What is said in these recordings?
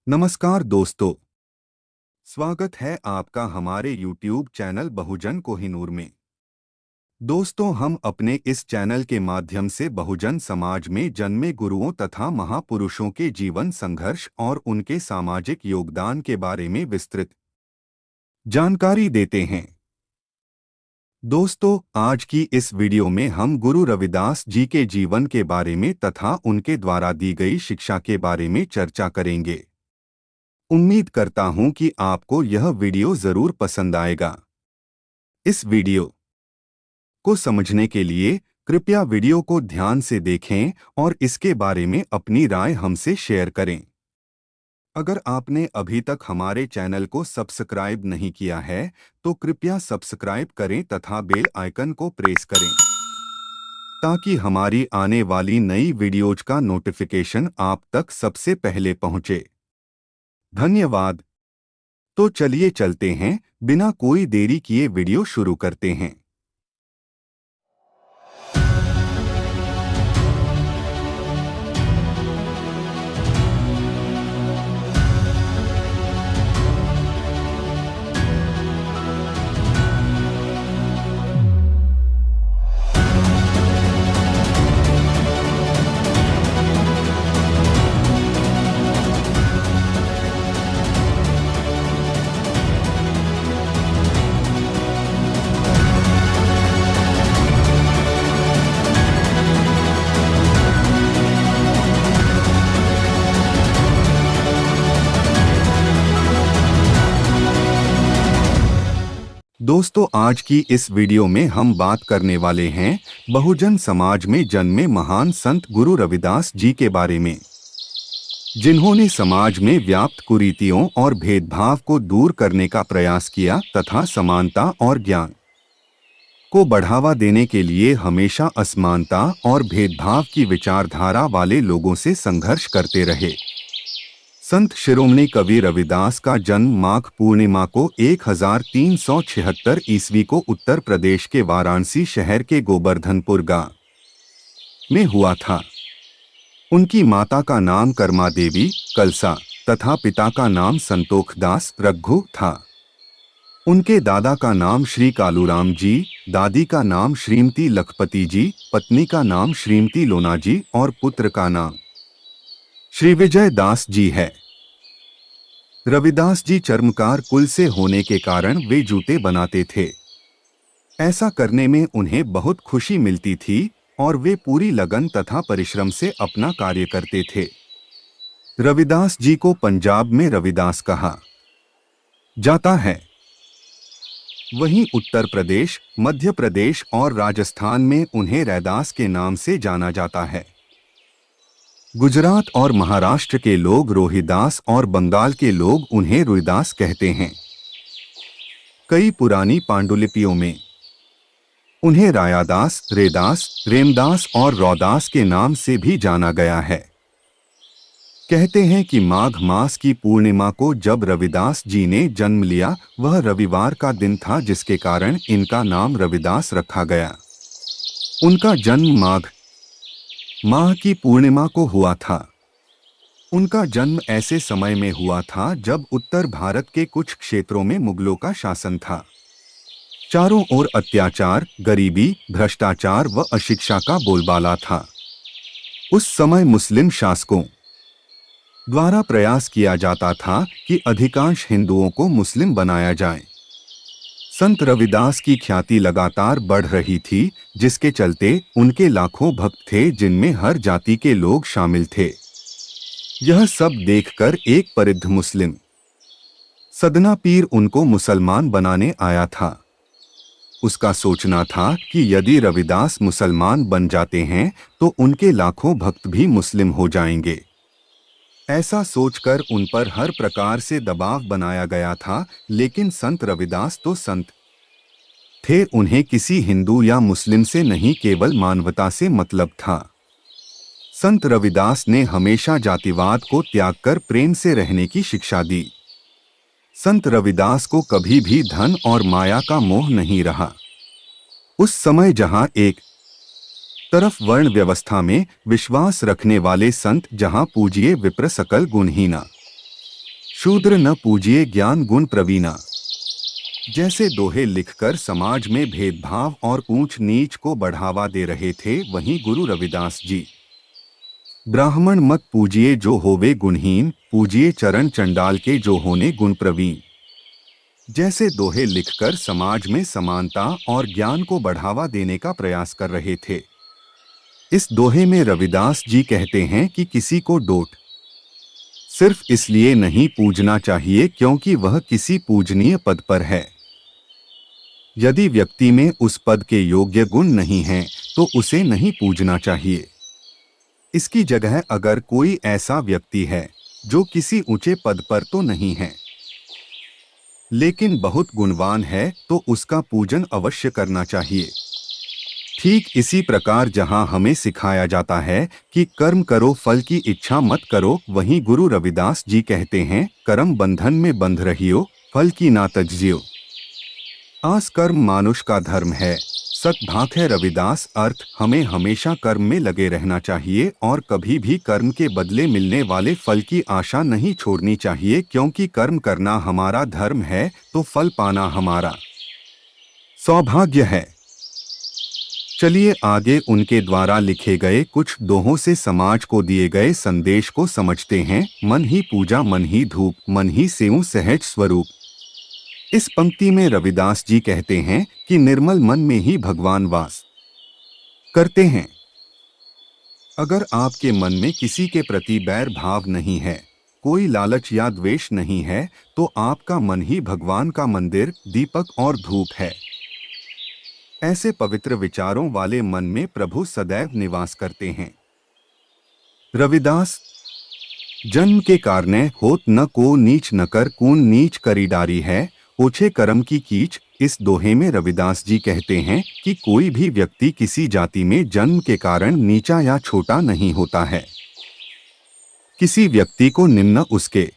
नमस्कार दोस्तों, स्वागत है आपका हमारे YouTube चैनल बहुजन कोहिनूर में। दोस्तों, हम अपने इस चैनल के माध्यम से बहुजन समाज में जन्मे गुरुओं तथा महापुरुषों के जीवन संघर्ष और उनके सामाजिक योगदान के बारे में विस्तृत जानकारी देते हैं। दोस्तों, आज की इस वीडियो में हम गुरु रविदास जी के जीवन के बारे में तथा उनके द्वारा दी गई शिक्षा के बारे में चर्चा करेंगे। उम्मीद करता हूं कि आपको यह वीडियो जरूर पसंद आएगा। इस वीडियो को समझने के लिए कृपया वीडियो को ध्यान से देखें और इसके बारे में अपनी राय हमसे शेयर करें। अगर आपने अभी तक हमारे चैनल को सब्सक्राइब नहीं किया है तो कृपया सब्सक्राइब करें तथा बेल आइकन को प्रेस करें ताकि हमारी आने वाली नई वीडियोज का नोटिफिकेशन आप तक सबसे पहले पहुंचे। धन्यवाद। तो चलिए चलते हैं, बिना कोई देरी किए वीडियो शुरू करते हैं। दोस्तों, आज की इस वीडियो में हम बात करने वाले हैं बहुजन समाज में जन्मे महान संत गुरु रविदास जी के बारे में, जिन्होंने समाज में व्याप्त कुरीतियों और भेदभाव को दूर करने का प्रयास किया तथा समानता और ज्ञान को बढ़ावा देने के लिए हमेशा असमानता और भेदभाव की विचारधारा वाले लोगों से संघर्ष करते रहे। संत शिरोमणि कवि रविदास का जन्म माघ पूर्णिमा को 1376 ईस्वी को उत्तर प्रदेश के वाराणसी शहर के गोवर्धनपुर गांव में हुआ था। उनकी माता का नाम कर्मा देवी कलसा तथा पिता का नाम संतोखदास रघु था। उनके दादा का नाम श्री कालूराम जी, दादी का नाम श्रीमती लखपति जी, पत्नी का नाम श्रीमती लोना जी और पुत्र का नाम श्री विजय दास जी है। रविदास जी चर्मकार कुल से होने के कारण वे जूते बनाते थे। ऐसा करने में उन्हें बहुत खुशी मिलती थी और वे पूरी लगन तथा परिश्रम से अपना कार्य करते थे। रविदास जी को पंजाब में रविदास कहा जाता है। वहीं उत्तर प्रदेश, मध्य प्रदेश और राजस्थान में उन्हें रैदास के नाम से जाना जाता है। गुजरात और महाराष्ट्र के लोग रोहिदास और बंगाल के लोग उन्हें रुइदास कहते हैं। कई पुरानी पांडुलिपियों में उन्हें रायादास, रेदास, रेमदास और रौदास के नाम से भी जाना गया है। कहते हैं कि माघ मास की पूर्णिमा को जब रविदास जी ने जन्म लिया, वह रविवार का दिन था, जिसके कारण इनका नाम रविदास रखा गया। उनका जन्म माघ माह की पूर्णिमा को हुआ था। उनका जन्म ऐसे समय में हुआ था जब उत्तर भारत के कुछ क्षेत्रों में मुगलों का शासन था। चारों ओर अत्याचार, गरीबी, भ्रष्टाचार व अशिक्षा का बोलबाला था। उस समय मुस्लिम शासकों द्वारा प्रयास किया जाता था कि अधिकांश हिंदुओं को मुस्लिम बनाया जाए। संत रविदास की ख्याति लगातार बढ़ रही थी, जिसके चलते उनके लाखों भक्त थे, जिनमें हर जाति के लोग शामिल थे। यह सब देखकर एक परिद्ध मुस्लिम सदना पीर उनको मुसलमान बनाने आया था। उसका सोचना था कि यदि रविदास मुसलमान बन जाते हैं तो उनके लाखों भक्त भी मुस्लिम हो जाएंगे। ऐसा सोचकर उन पर हर प्रकार से दबाव बनाया गया था, लेकिन संत रविदास तो संत थे। उन्हें किसी हिंदू या मुस्लिम से नहीं, केवल मानवता से मतलब था। संत रविदास ने हमेशा जातिवाद को त्याग कर प्रेम से रहने की शिक्षा दी। संत रविदास को कभी भी धन और माया का मोह नहीं रहा। उस समय जहां एक तरफ वर्ण व्यवस्था में विश्वास रखने वाले संत, जहां पूजिए विप्र सकल गुणहीना, शूद्र न पूजिए ज्ञान गुण प्रवीणा जैसे दोहे लिखकर समाज में भेदभाव और ऊंच नीच को बढ़ावा दे रहे थे, वहीं गुरु रविदास जी ब्राह्मण मत पूजिए जो होवे गुणहीन, पूजिए चरण चंडाल के जो होने गुण प्रवीण जैसे दोहे लिखकर समाज में समानता और ज्ञान को बढ़ावा देने का प्रयास कर रहे थे। इस दोहे में रविदास जी कहते हैं कि किसी को डोट सिर्फ इसलिए नहीं पूजना चाहिए क्योंकि वह किसी पूजनीय पद पर है। यदि व्यक्ति में उस पद के योग्य गुण नहीं हैं, तो उसे नहीं पूजना चाहिए। इसकी जगह अगर कोई ऐसा व्यक्ति है जो किसी ऊंचे पद पर तो नहीं है लेकिन बहुत गुणवान है, तो उसका पूजन अवश्य करना चाहिए। ठीक इसी प्रकार जहां हमें सिखाया जाता है कि कर्म करो फल की इच्छा मत करो, वहीं गुरु रविदास जी कहते हैं कर्म बंधन में बंध रहियो, फल की ना तज्जियो। आस कर्म मानुष का धर्म है, सत भात है रविदास अर्थ हमें हमेशा कर्म में लगे रहना चाहिए और कभी भी कर्म के बदले मिलने वाले फल की आशा नहीं छोड़नी चाहिए, क्योंकि कर्म करना हमारा धर्म है तो फल पाना हमारा सौभाग्य है। चलिए आगे उनके द्वारा लिखे गए कुछ दोहों से समाज को दिए गए संदेश को समझते हैं। मन ही पूजा मन ही धूप, मन ही सेऊ सहज स्वरूप। इस पंक्ति में रविदास जी कहते हैं कि निर्मल मन में ही भगवान वास करते हैं। अगर आपके मन में किसी के प्रति बैर भाव नहीं है, कोई लालच या द्वेष नहीं है, तो आपका मन ही भगवान का मंदिर, दीपक और धूप है। ऐसे पवित्र विचारों वाले मन में प्रभु सदैव निवास करते हैं। रविदास जन्म के कारणे होत न को नीच न कर कून नीच करी डारी है, ओछे कर्म की कीच। इस दोहे में रविदास जी कहते हैं कि कोई भी व्यक्ति किसी जाति में जन्म के कारण नीचा या छोटा नहीं होता है। किसी व्यक्ति को निम्न उसके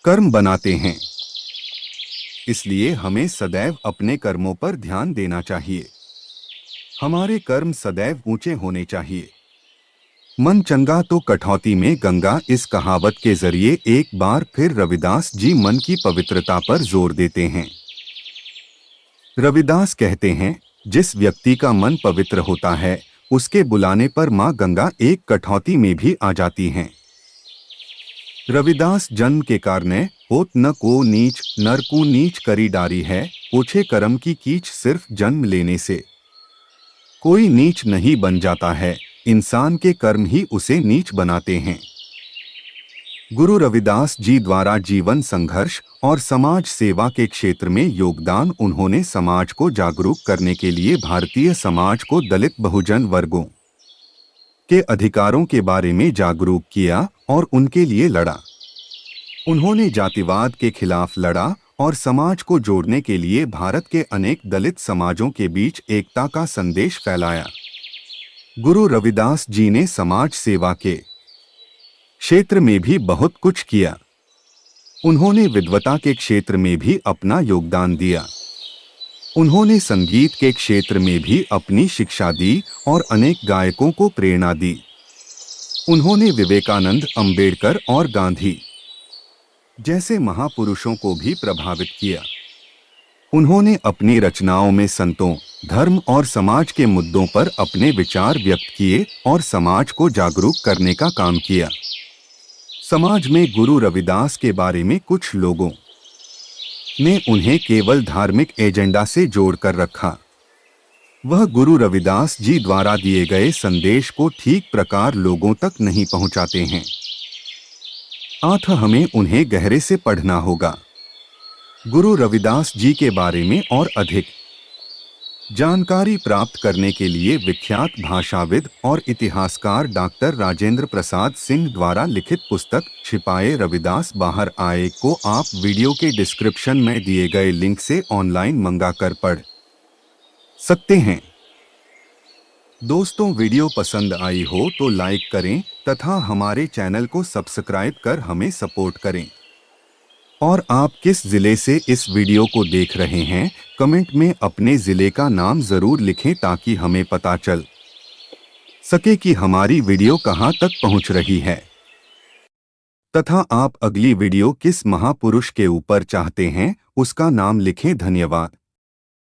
कर्म बनाते हैं, इसलिए हमें सदैव अपने कर्मों पर ध्यान देना चाहिए। हमारे कर्म सदैव ऊंचे होने चाहिए। मन चंगा तो कठौती में गंगा, इस कहावत के जरिए एक बार फिर रविदास जी मन की पवित्रता पर जोर देते हैं। रविदास कहते हैं जिस व्यक्ति का मन पवित्र होता है, उसके बुलाने पर मां गंगा एक कठौती में भी आ जाती हैं। रविदास जन्म के कारणे होत न को नीच नर को नीच करी डारी है, ओछे कर्म की कीच। सिर्फ जन्म लेने से कोई नीच नहीं बन जाता है, इंसान के कर्म ही उसे नीच बनाते हैं। गुरु रविदास जी द्वारा जीवन संघर्ष और समाज सेवा के क्षेत्र में योगदान, उन्होंने समाज को जागरूक करने के लिए भारतीय समाज को दलित बहुजन वर्गों के अधिकारों के बारे में जागरूक किया और उनके लिए लड़ा। उन्होंने जातिवाद के खिलाफ लड़ा और समाज को जोड़ने के लिए भारत के अनेक दलित समाजों के बीच एकता का संदेश फैलाया। गुरु रविदास जी ने समाज सेवा के क्षेत्र में भी बहुत कुछ किया। उन्होंने विद्वता के क्षेत्र में भी अपना योगदान दिया। उन्होंने संगीत के क्षेत्र में भी अपनी शिक्षा दी और अनेक गायकों को प्रेरणा दी। उन्होंने विवेकानंद, अंबेडकर और गांधी जैसे महापुरुषों को भी प्रभावित किया। उन्होंने अपनी रचनाओं में संतों, धर्म और समाज के मुद्दों पर अपने विचार व्यक्त किए और समाज को जागरूक करने का काम किया। समाज में गुरु रविदास के बारे में कुछ लोगों ने उन्हें केवल धार्मिक एजेंडा से जोड़कर रखा। वह गुरु रविदास जी द्वारा दिए गए संदेश को ठीक प्रकार लोगों तक नहीं पहुंचाते हैं। अतः हमें उन्हें गहरे से पढ़ना होगा। गुरु रविदास जी के बारे में और अधिक जानकारी प्राप्त करने के लिए विख्यात भाषाविद और इतिहासकार डॉक्टर राजेंद्र प्रसाद सिंह द्वारा लिखित पुस्तक छिपाए रविदास बाहर आए को आप वीडियो के डिस्क्रिप्शन में दिए गए लिंक से ऑनलाइन मंगाकर पढ़ सकते हैं। दोस्तों, वीडियो पसंद आई हो तो लाइक करें तथा हमारे चैनल को सब्सक्राइब कर हमें सपोर्ट करें। और आप किस जिले से इस वीडियो को देख रहे हैं, कमेंट में अपने जिले का नाम जरूर लिखें ताकि हमें पता चल सके कि हमारी वीडियो कहां तक पहुंच रही है। तथा आप अगली वीडियो किस महापुरुष के ऊपर चाहते हैं उसका नाम लिखें। धन्यवाद।